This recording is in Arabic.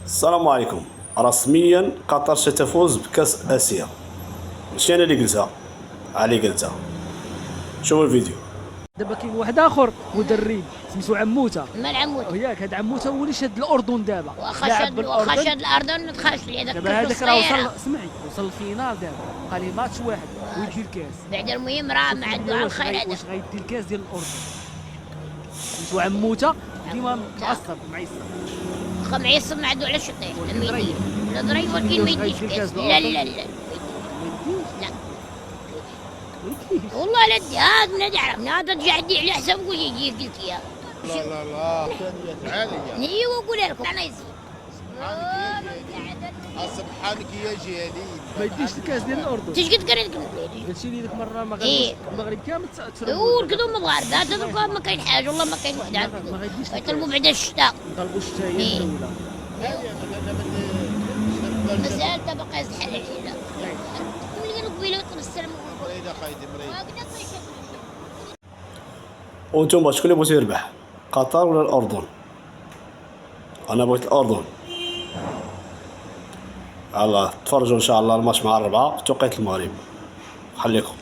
السلام عليكم. رسميا قطر ستفوز بكأس آسيا. ماشي انا اللي قلتها، علي قلتها. شوفوا الفيديو. دابا كاين واحد اخر مدرب سميتو عموته. مال عمود ياك هاد عموته هو اللي شاد الاردن دابا. واخا لاعب شاد بالأردن. الاردن ما دخلش ليه هذاك دابا هذاك راه وصل، سمعي، وصل الفينال دابا، بقى ليه ماتش واحد ويدي الكاس. بعد المهم راه ما عنده على الخير هذا. واش غيدي الكاس ديال الاردن؟ سميتو عموته، ديما معصب معيصب. واخا معيصب ما عنده علاش يطيح لما يدير. ضريب. لا ضريب ولكن ما يديش كاس. لا لا لا لا والله لا دي هذا من هذا عرفنا هذا ترجع دي على حساب قول يجي قلت يا لا ثانية عالية. ايوا قول لكم انا يزيد سبحانك يا جليل. ما يديش الكاس ديال الاردن. تيش قد قريت لكم هادشي اللي ديك المره ما إيه. المغرب كامل تسرب. وركضوا مغاربه هذا ما كاين حاجه والله ما كاين وحده ما غيديش يطلبوا بعد الشتاء طلبوا الشتاء هي إيه. الدوله. مازال تبقى يزحل علينا ملي قالوا قبيله يطلب السلام مريضة خايدة مريضة. وانتم شكون اللي بغيتو يربح، قطر ولا الاردن؟ انا بغيت الاردن. الله تفرجوا ان شاء الله الماتش مع الربعه في توقيت المغرب. خليكم.